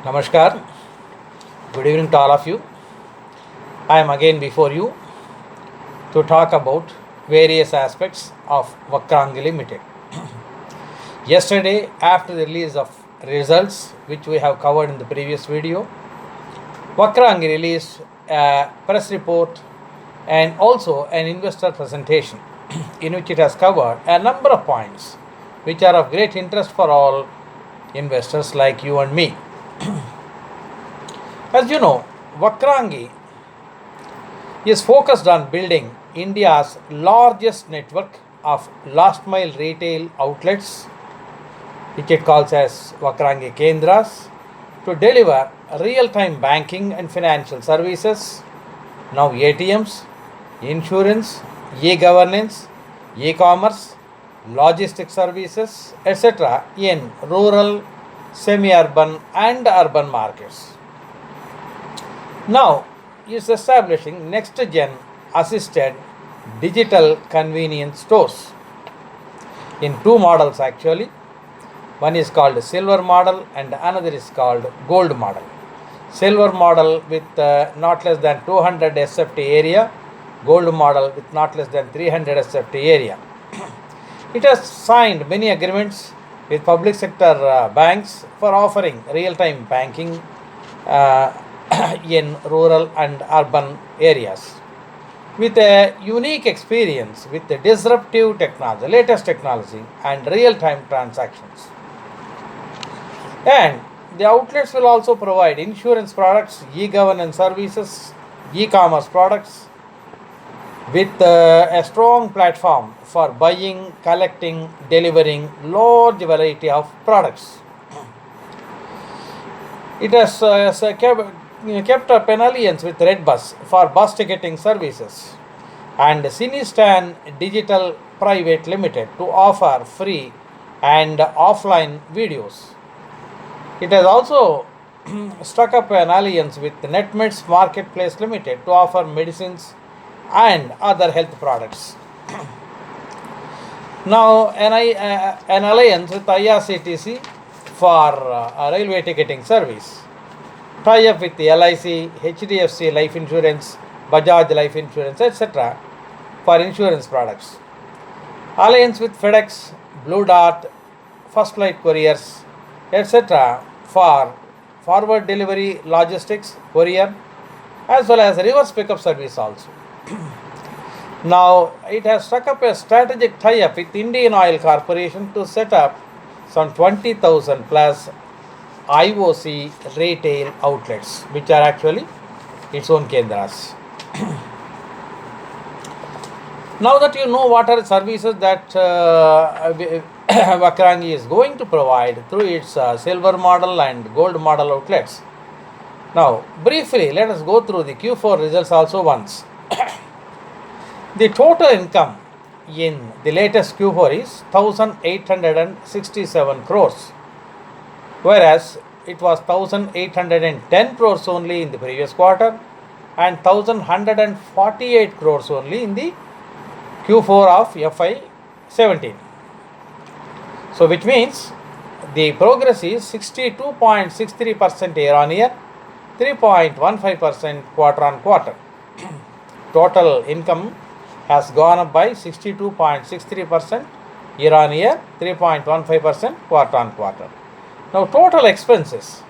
Namaskar. Good evening to all of you. I am again before you to talk about various aspects of VAKRANGEE Limited. Yesterday, after the release of results, which we have covered in the previous video, VAKRANGEE released a press report and also an investor presentation in which it has covered a number of points which are of great interest for all investors like you and me. As you know, VAKRANGEE is focused on building India's largest network of last mile retail outlets, which it calls as VAKRANGEE Kendras, to deliver real time banking and financial services, now ATMs, insurance, e governance, e commerce, logistic services, etc., in rural, semi urban, and urban markets. Now, is establishing next gen assisted digital convenience stores in two models actually. One is called silver model and another is called gold model. Silver model with not less than 200 SFT area, gold model with not less than 300 SFT area. It has signed many agreements with public sector banks for offering real time banking in rural and urban areas with a unique experience with the disruptive technology, latest technology, and real time transactions. And the outlets will also provide insurance products, e governance services, e commerce products with a strong platform for buying, collecting, delivering large variety of products. It has kept up an alliance with Redbus for bus ticketing services and Sinistan Digital Private Limited to offer free and offline videos. It has also struck up an alliance with NetMeds Marketplace Limited to offer medicines and other health products. Now, an alliance with IRCTC for a railway ticketing service. Tie up with the LIC, HDFC Life Insurance, Bajaj Life Insurance, etc. for insurance products. Alliance with FedEx, Blue Dart, First Flight Couriers, etc. for forward delivery, logistics, courier, as well as reverse pickup service also. Now, it has struck up a strategic tie-up with Indian Oil Corporation to set up some 20,000 plus IOC retail outlets, which are actually its own kendras. Now that you know what are the services that VAKRANGEE is going to provide through its silver model and gold model outlets. Now, briefly, let us go through the Q4 results also once. The total income in the latest Q4 is 1867 crores, whereas it was 1810 crores only in the previous quarter and 1148 crores only in the Q4 of FY17. So, which means the progress is 62.63% year on year, 3.15% quarter on quarter. Total income has gone up by 62.63% year on year, 3.15% quarter on quarter. Now, total expenses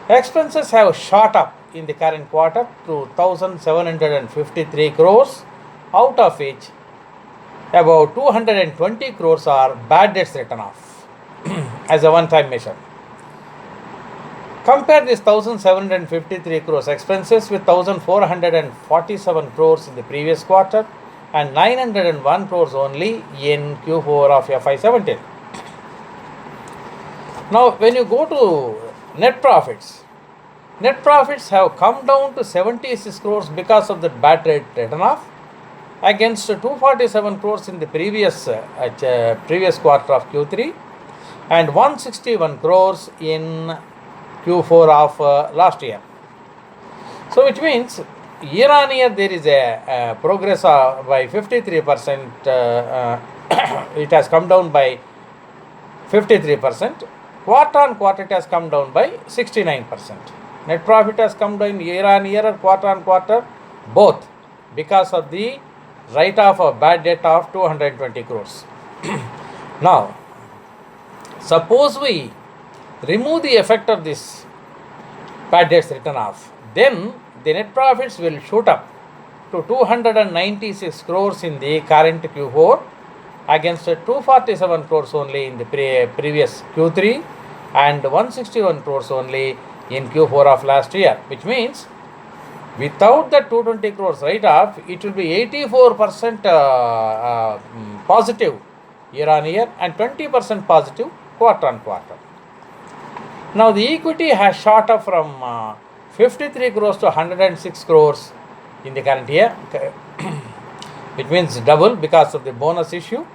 have shot up in the current quarter to 1753 crores, out of which about 220 crores are bad debts written off as a one-time measure. Compare this 1753 crores expenses with 1447 crores in the previous quarter and 901 crores only in Q4 of FY17. Now, when you go to net profits have come down to 76 crores because of the bad debt written off against 247 crores in the previous quarter of Q3 and 161 crores in Q4 of last year. So, which means year on year there is a progress by 53%. It has come down by 53%, Quarter on quarter it has come down by 69%. Net profit has come down year on year or quarter on quarter, both, because of the write-off of bad debt of 220 crores. Now, suppose we remove the effect of this bad debts written off, then the net profits will shoot up to 296 crores in the current Q4 against 247 crores only in the previous Q3 and 161 crores only in Q4 of last year, which means without the 220 crores write-off, it will be 84% positive year on year and 20% positive quarter on quarter. Now the equity has shot up from 53 crores to 106 crores in the current year. It means double because of the bonus issue.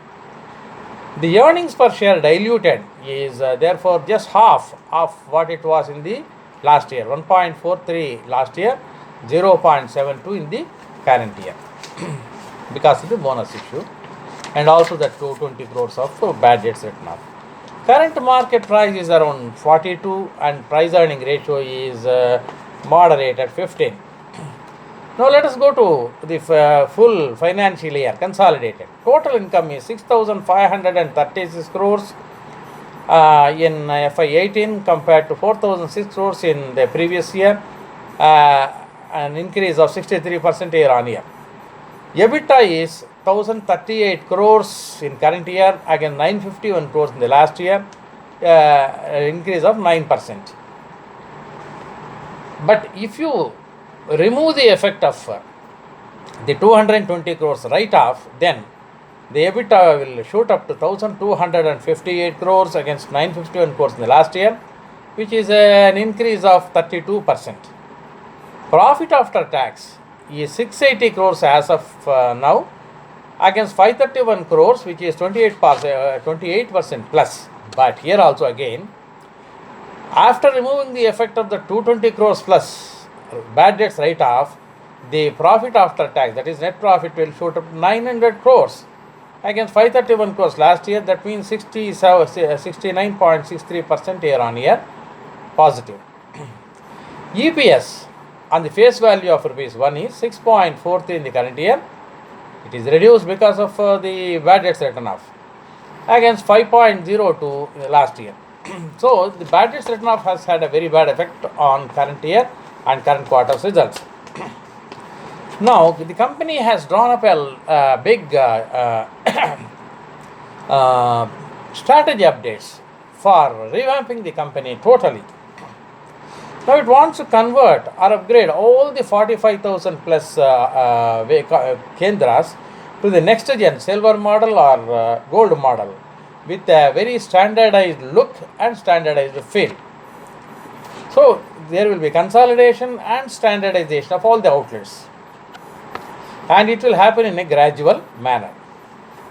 The earnings per share diluted is therefore just half of what it was in the last year, 1.43 last year, 0.72 in the current year because of the bonus issue and also the 220 crores of bad debts written off. Current market price is around 42 and price earning ratio is moderate at 15. Now let us go to the full financial year consolidated. Total income is 6,536 crores in FY18 compared to 4,006 crores in the previous year, an increase of 63% year on year. EBITDA is 1,038 crores in current year against 951 crores in the last year, an increase of 9%. But if you remove the effect of the 220 crores write-off, then the EBITDA will shoot up to 1,258 crores against 951 crores in the last year, which is an increase of 32%. Profit after tax is 680 crores as of now against 531 crores, which is 28% plus. But here also again, after removing the effect of the 220 crores plus bad debts write-off, the profit after tax, that is net profit, will shoot up 900 crores against 531 crores last year. That means 69.63% year on year positive. EPS on the face value of rupees 1 is 6.43 in the current year. It is reduced because of the bad debts written off against 5.02 last year. So the bad debts written off has had a very bad effect on current year and current quarter's results. Now the company has drawn up a big strategy updates for revamping the company totally. Now it wants to convert or upgrade all the 45,000 plus Kendras to the next gen silver model or gold model with a very standardized look and standardized feel. So there will be consolidation and standardization of all the outlets, and it will happen in a gradual manner.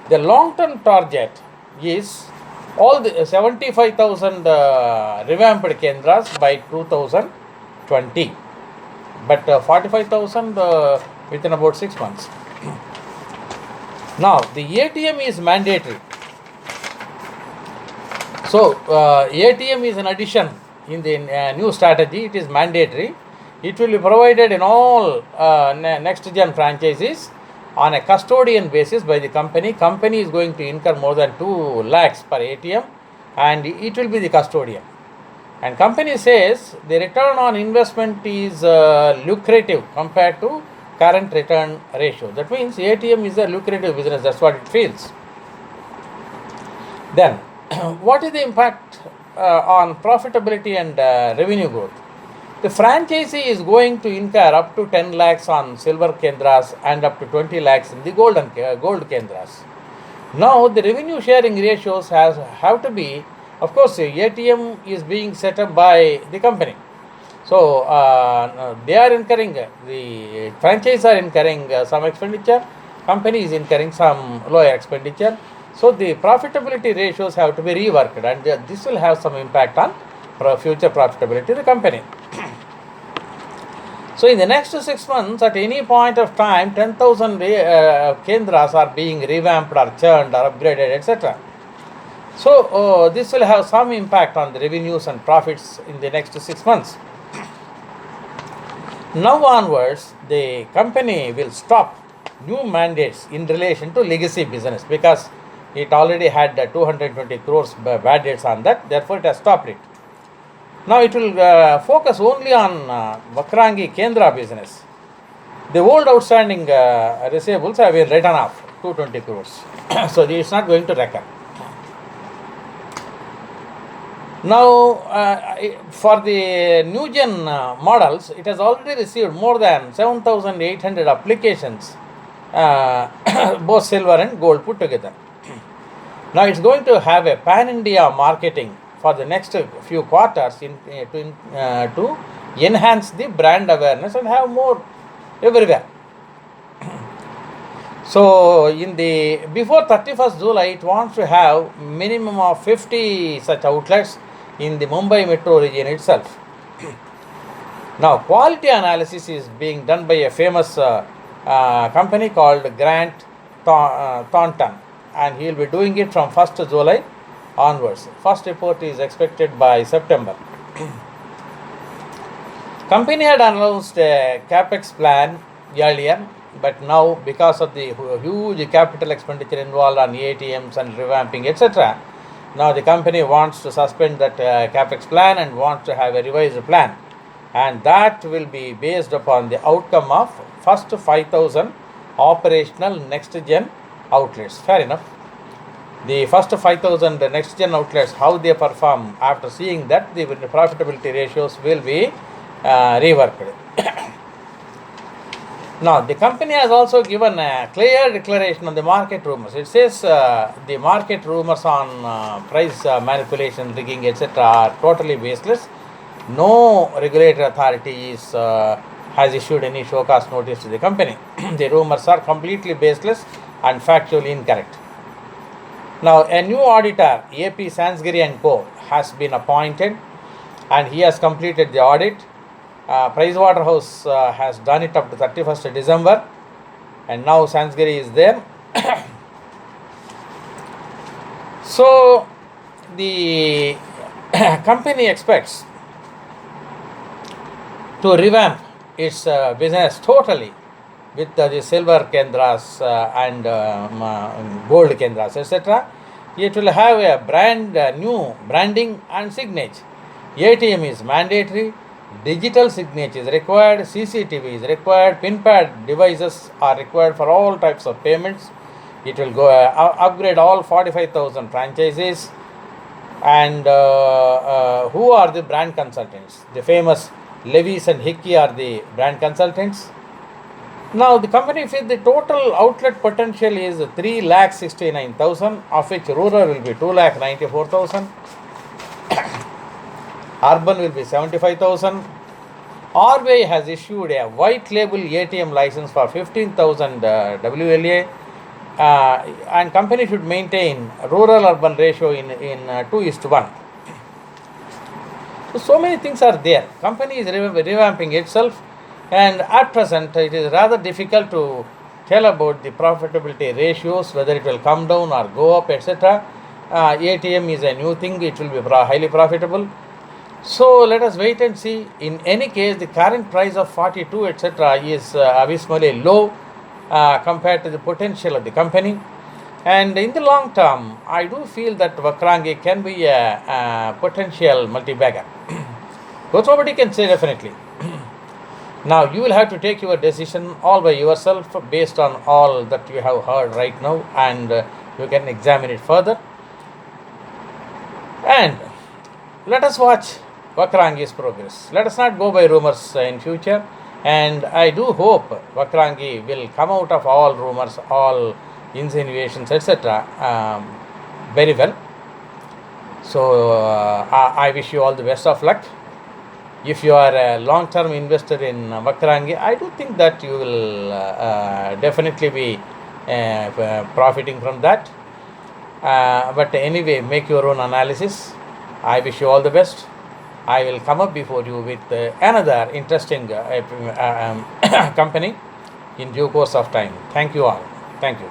The long-term target is all the 75,000 revamped Kendras by 2020, but 45,000 within about 6 months. Now the ATM is mandatory. So ATM is an addition in the new strategy. It is mandatory. It will be provided in all next gen franchises on a custodian basis by the company. Company is going to incur more than 2 lakhs per ATM and it will be the custodian. And company says the return on investment is lucrative compared to current return ratio. That means ATM is a lucrative business. That's what it feels. Then what is the impact on profitability and revenue growth? The franchisee is going to incur up to 10 lakhs on silver Kendras and up to 20 lakhs in the gold Kendras. Now the revenue sharing ratios have to be, of course, ATM is being set up by the company. So they are incurring, the franchise are incurring some expenditure, company is incurring some lower expenditure. So the profitability ratios have to be reworked, and this will have some impact on future profitability of the company. So in the next 6 months, at any point of time, 10,000 Kendras are being revamped or churned or upgraded, etc. So this will have some impact on the revenues and profits in the next 6 months. Now onwards, the company will stop new mandates in relation to legacy business because it already had 220 crores bad debts on that, therefore it has stopped it. Now it will focus only on Vakrangi Kendra business. The old outstanding receivables have been written off, 220 crores. So it's not going to recur. Now, for the new gen models, it has already received more than 7,800 applications, both silver and gold put together. Now, it's going to have a pan India marketing for the next few quarters to enhance the brand awareness and have more everywhere. So, before 31st July, it wants to have minimum of 50 such outlets in the Mumbai metro region itself. Now, quality analysis is being done by a famous company called Grant Thornton, and he will be doing it from 1st July onwards. First report is expected by September. Company had announced a capex plan earlier, but now because of the huge capital expenditure involved on ATMs and revamping, etc., now the company wants to suspend that capex plan and wants to have a revised plan, and that will be based upon the outcome of first 5,000 operational next gen outlets. Fair enough. The first 5,000 next gen outlets, how they perform, after seeing that, the profitability ratios will be reworked. Now, the company has also given a clear declaration on the market rumors. It says the market rumors on price manipulation, rigging, etc. are totally baseless. No regulatory authority has issued any show cause notice to the company. The rumors are completely baseless and factually incorrect. Now, a new auditor, AP Sansgiri and Co., has been appointed, and he has completed the audit. Pricewaterhouse has done it up to 31st December, and now Sansgiri is there. So, the company expects to revamp its business totally with the silver Kendras and gold Kendras, etc. It will have a new branding and signage. ATM is mandatory. Digital signature is required, CCTV is required, PIN pad devices are required for all types of payments. It will go upgrade all 45,000 franchises. And who are the brand consultants? The famous Levis and Hickey are the brand consultants. Now, the company said the total outlet potential is 3,69,000, of which rural will be 2,94,000. Urban will be 75,000. RBI has issued a white label ATM license for 15,000 WLA, and company should maintain rural urban ratio in 2:1. So many things are there. Company is revamping itself, and at present it is rather difficult to tell about the profitability ratios, whether it will come down or go up, etc. ATM is a new thing, it will be highly profitable. So let us wait and see. In any case, the current price of 42, etc., is abysmally low compared to the potential of the company. And in the long term, I do feel that Vakrangi can be a potential multi-bagger. But nobody can say definitely. Now, you will have to take your decision all by yourself based on all that you have heard right now, and you can examine it further. And let us watch Vakrangi's progress. Let us not go by rumors in future. And I do hope Vakrangi will come out of all rumors, all insinuations, etc. Very well. So I wish you all the best of luck. If you are a long-term investor in Vakrangi, I do think that you will definitely be profiting from that. But anyway, make your own analysis. I wish you all the best. I will come up before you with another interesting company in due course of time. Thank you all. Thank you.